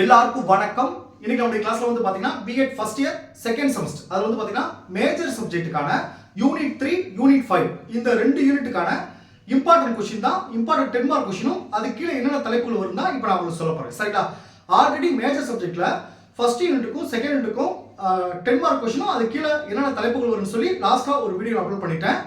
எல்லாருக்கும் வணக்கம். இன்னைக்கு நம்ம கிளாஸ்ல வந்து பாத்தீங்கன்னா B.Ed first year second semester அது வந்து பாத்தீங்கன்னா மேஜர் சப்ஜெக்ட்டுக்கான யூனிட் 3 யூனிட் 5 இந்த ரெண்டு யூனிட்டுக்கான இம்பார்ட்டன்ட் क्वेश्चन தான். இம்பார்ட்டன்ட் 10 மார்க் क्वेश्चனும் அது கீழ என்னென்ன தலைப்புகள் வரும்னா இப்போ நான் உங்களுக்கு சொல்ல போறேன். சரிங்களா? ஆல்ரெடி மேஜர் சப்ஜெக்ட்ல ஃபர்ஸ்ட் யூனிட்டுக்கும் செகண்ட் யூனிட்டுக்கும் 10 மார்க் क्वेश्चனும் அது கீழ என்னென்ன தலைப்புகள் வரும்னு சொல்லி லாஸ்டா ஒரு வீடியோ அப்லோட் பண்ணிட்டேன்.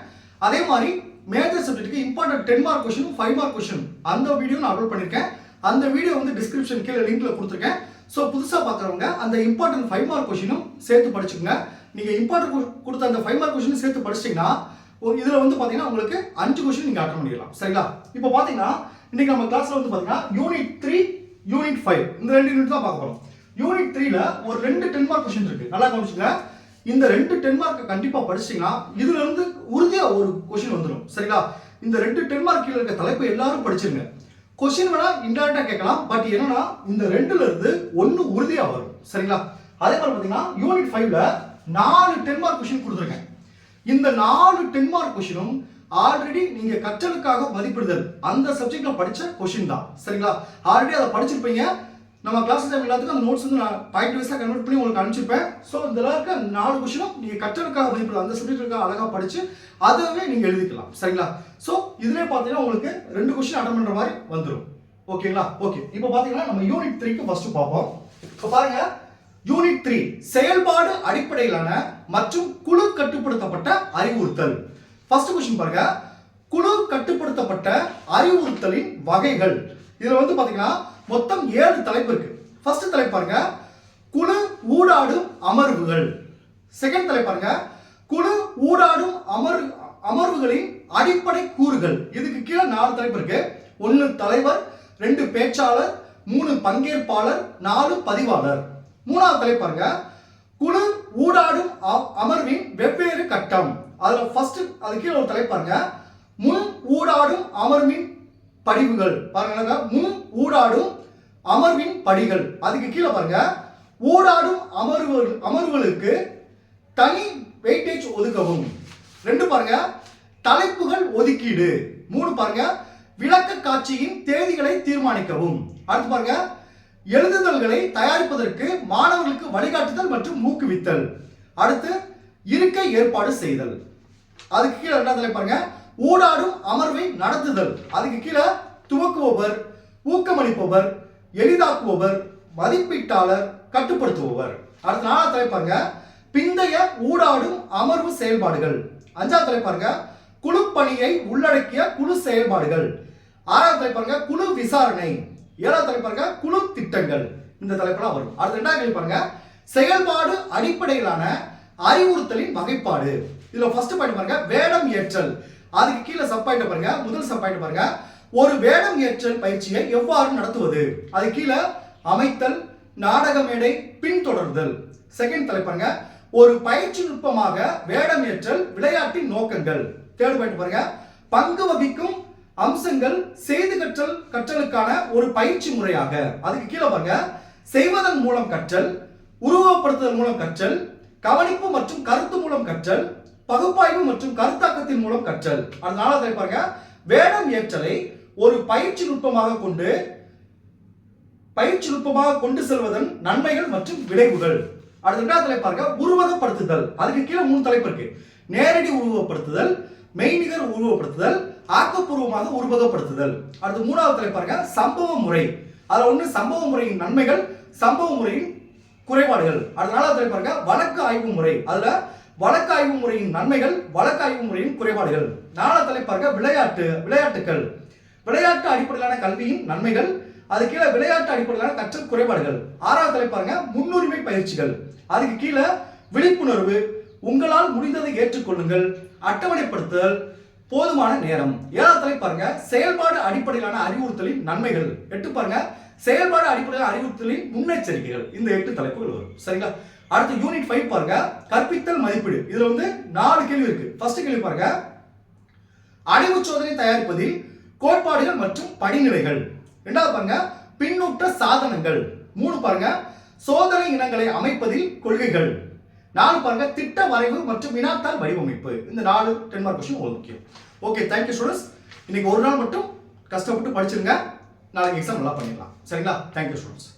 அதே மாதிரி மேஜர் சப்ஜெக்ட்டுக்கு இம்பார்ட்டன்ட் 10 மார்க் क्वेश्चனும் 5 மார்க் क्वेश्चन அந்த வீடியோ நான் அப்லோட் பண்ணிருக்கேன். அந்த வீடியோ வந்து டிஸ்கிரிப்ஷன் கீழ லிங்க்ல கொடுத்திருக்கேன். சோ புதுசா பார்க்கறவங்க அந்த இம்பார்ட்டன்ட் 5 மார்க் क्वेश्चனும் சேர்த்து படிச்சுக்கங்க. நீங்க இம்பார்ட்டன்ட் கொடுத்த அந்த 5 மார்க் क्वेश्चனும் சேர்த்து படிச்சீங்கன்னா இதுல வந்து பாத்தீங்கன்னா உங்களுக்கு 5 क्वेश्चन நீங்க அட்டெண்ட் பண்ணிடலாம். சரிங்களா? இப்போ பாத்தீங்கன்னா இன்னைக்கு நம்ம கிளாஸ்ல வந்து பாத்தீங்கன்னா யூனிட் 3 யூனிட் 5 இந்த ரெண்டு யூனிட் தான் பார்க்க போறோம். யூனிட் 3ல ஒரு ரெண்டு 10 மார்க் क्वेश्चन இருக்கு. நல்லா கவனிச்சுங்க. இந்த ரெண்டு 10 மார்க் கண்டிப்பா படிச்சீங்கன்னா இதுல இருந்து உறுதியா ஒரு क्वेश्चन வந்துரும். சரிங்களா? இந்த ரெண்டு 10 மார்க் கீழ இருக்க தலைப்பு எல்லாரும் படிச்சிருங்க. क्वेश्चन வேணா இன்டைரக்டா கேட்கலாம். பட் என்னன்னா இந்த ரெண்டுல இருந்து ஒன்னு உறுதியா வரும். சரிங்களா? அதே மாதிரி பாத்தீங்கன்னா யூனிட் 5ல 4 10 மார்க் क्वेश्चन கொடுத்திருக்கேன். இந்த 4 10 மார்க் क्वेश्चனும் ஆல்ரெடி நீங்க கற்றலுக்காக மதிப்பிடுதல் அந்த சப்ஜெக்ட்ல படிச்ச क्वेश्चन தான். சரிங்களா? ஆல்ரெடி அதை படிச்சிருப்பீங்க. நம்ம கிளாஸ் டைம் எல்லாத்துக்கும் அந்த நோட்ஸ் வந்து நான் பாயிண்ட் வைஸா கன்வெர்ட் பண்ணி உங்களுக்கு அனுப்பிச்சிருப்பேன். சோ இதல இருக்க 4 क्वेश्चனும் நீங்க கற்றலுக்காக மதிப்பிடுற அந்த சப்ஜெக்ட்ல அழகா படிச்சு அதுவே நீங்க எழுதிக்கலாம். சரிங்களா? சோ இதுலயே பாத்தீங்கன்னா உங்களுக்கு ரெண்டு क्वेश्चन அட்டெண்ட் பண்ற மாதிரி வந்துரும். ஓகேங்களா? ஓகே. இப்போ பாத்தீங்கன்னா நம்ம யூனிட் 3க்கு ஃபர்ஸ்ட் பாப்போம். இப்போ பாருங்க யூனிட் 3 செயல்பாடு அடிப்படையிலான மற்றும் குழு கட்டுப்படுத்தப்பட்ட அறிவுறுத்தல். ஃபர்ஸ்ட் क्वेश्चन பாருங்க. குழு கட்டுப்படுத்தப்பட்ட அறிவுறுத்தலின் வகைகள். இதுல வந்து பாத்தீங்கன்னா மொத்தம் 7 தலைப்பு இருக்கு. ஃபர்ஸ்ட் தலைப்பு பாருங்க குழு ஊடாடும் அமர்வுகள். செகண்ட் தலைப்பு பாருங்க குழு ஊடாடும் அமர்வுகளின் அடிப்படை கூறுகள். இதுக்கு கீழ 4 தலைப்பு இருக்கு. 1 தலைவர், 2 பேச்சாளர், 3 பங்கேற்பாளர், 4 பதிவாளர். மூணாவது தலைப்பு பாருங்க குழு ஊடாடும் அமர்வின் வெவ்வேறு கட்டம். அதுல ஃபர்ஸ்ட் அது கீழ ஒரு தலைப்பு பாருங்க முன் ஊடாடும் அமர்வின் படிவுகள். பாருங்க முன் ஊடாடும் அமர்வின் படிகள். அதுக்கு கீழ பாருங்க ஊடாடும் அமர்வுகளுக்கு தனி வெயிட்டேஜ் ஒதுக்கவும். 2 பாருங்க தலைப்புகள் ஒதுக்கீடு. 3 பாருங்க விளக்க காட்சியின் தேதிகளை தீர்மானிக்கவும். அடுத்து பாருங்க எழுதுதல்களை தயாரிப்பதற்கு மாணவர்களுக்கு வழிகாட்டுதல் மற்றும் ஊக்குவித்தல். அடுத்து இருக்கை ஏற்பாடு செய்தல். அதுக்கு கீழ ரெண்டாவது தலைப்பு பாருங்க ஊடாடும் அமர்வை நடத்துதல். அதுக்கு கீழ துவக்குபவர், ஊக்கமளிப்பவர், எளிதாக்குபவர், மதிப்பீட்டாளர், கட்டுப்படுத்துபவர். அடுத்து 4வது தலைப்பு பாருங்க பிந்தைய ஊடாடும் அமர்வு செயல்பாடுகள். 5வது தலைப்பு பாருங்க குழு பணியை உள்ளடக்கிய குழு செயல்பாடுகள். 6வது தலைப்பு பாருங்க குழு விசாரணை. 7வது தலைப்பு பாருங்க குழு திட்டங்கள். இந்த தலைப்புலாம் வரும். அடுத்து 2வது கேள்வி பாருங்க செயல்பாடு அடிப்படையிலான அறிவுறுத்தலின் வகைப்பாடு. இதுல ஃபர்ஸ்ட் பாயிண்ட் பாருங்க வேடம் ஏற்றல். அதுக்கு கீழ சப் பாயிண்ட் பாருங்க முதல் சப் பாயிண்ட் பாருங்க ஒரு வேடம் ஏற்றல் பயிற்சியை எவ்வாறு நடத்துவது. அது கீழ அமைத்தல், நாடக மேடை, பின்தொடர்தல். செகண்ட் தலைப்பு பாருங்க ஒரு பயிற்சி நுட்பமாக வேடம் ஏற்றல் விளையாட்டின் நோக்கங்கள். தேர்ட் பாயிண்ட் பாருங்க பங்கு வகிக்கும் அம்சங்கள் செய்து கற்றலுக்கான ஒரு பயிற்சி முறையாக. அதுக்கு கீழே பாருங்க செய்வதன் மூலம் கற்றல், உருவகப்படுத்துதல் மூலம் கற்றல், கவனிப்பு மற்றும் கருத்து மூலம் கற்றல், பகுப்பாய்வு மற்றும் கருத்தாக்கத்தின் மூலம் கற்றல். அதனால பாருங்க வேடம் ஏற்றலை ஒரு பயிற்சி நுட்பமாக கொண்டு செல்வதன் நன்மைகள் மற்றும் விளைவுகள். அடுத்த 2வது தலைப்பு பாருங்க உருவகப்படுத்துதல். அதுக்கு கீழே 3 தலைப்பு இருக்கு. நேரடி உருவகப்படுத்துதல், மெய்நிகர் உருவகப்படுத்துதல், ஆக்கப்பூர்வமாக உருவகப்படுத்துதல். அடுத்து 3வது தலைப்பு பாருங்க சம்பவ முறை. அதுல ஒண்ணு சம்பவ முறையின் நன்மைகள், சம்பவ முறையின் குறைபாடுகள். அடுத்த 4வது தலைப்பு பாருங்க வழக்கு ஆய்வு முறை. அதுல வழக்கு ஆய்வு முறையின் நன்மைகள், வழக்கு ஆய்வு முறையின் குறைபாடுகள். 4வது தலைப்பு பாருங்க விளையாட்டுகள். விளையாட்டு அடிப்படையிலான கல்வியின் நன்மைகள், அது கீழ விளையாட்டு அடிப்படையிலான கற்றல் குறைபாடுகள். 6வது தலைப்பு பாருங்க முன்னுரிமை பயிற்சிகள். அதுக்கு கீழ விழிப்புணர்வு, உங்களால் முடிந்ததை ஏற்றுக்கொள்ளுங்கள், அட்டவணைப்படுத்துதல், போதுமான நேரம். 7வது தலைப்பு பாருங்க செயல்பாடு அடிப்படையிலான அறிவுறுத்தலின் நன்மைகள். 8 பாருங்க செயல்பாடு அடிப்படையிலான அறிவுறுத்தலின் முன்னெச்சரிக்கைகள். இந்த 8 தலைப்புகள் வரும். சரிங்களா? அடுத்து யூனிட் 5 பாருங்க கற்பித்தல் மதிப்பீடு. இதுல வந்து 4 கேள்வி இருக்கு. ஃபர்ஸ்ட் கேள்வி பாருங்க அறிவு சோதனை தயாரிப்பதில் கோட்பாடுகள் மற்றும் படிநிலைகள். 2வது பாருங்க பின்னூட்ட சாதனங்கள். 3 பாருங்க சோதனை இனங்களை அமைப்பதில் கொள்கைகள். 4 பாருங்க திட்ட வரைவு மற்றும் வினாத்தாள் வடிவமைப்பு. இந்த 4 10 மார்க் क्वेश्चन உங்களுக்கு முக்கியம். Okay, thank you students. இன்னைக்கு ஒரு நாள் மட்டும் கஷ்டப்பட்டு படிச்சிருங்க. நாளைக்கு எக்ஸாம் நல்லா பண்ணிடலாம். சரிங்களா? Thank you students.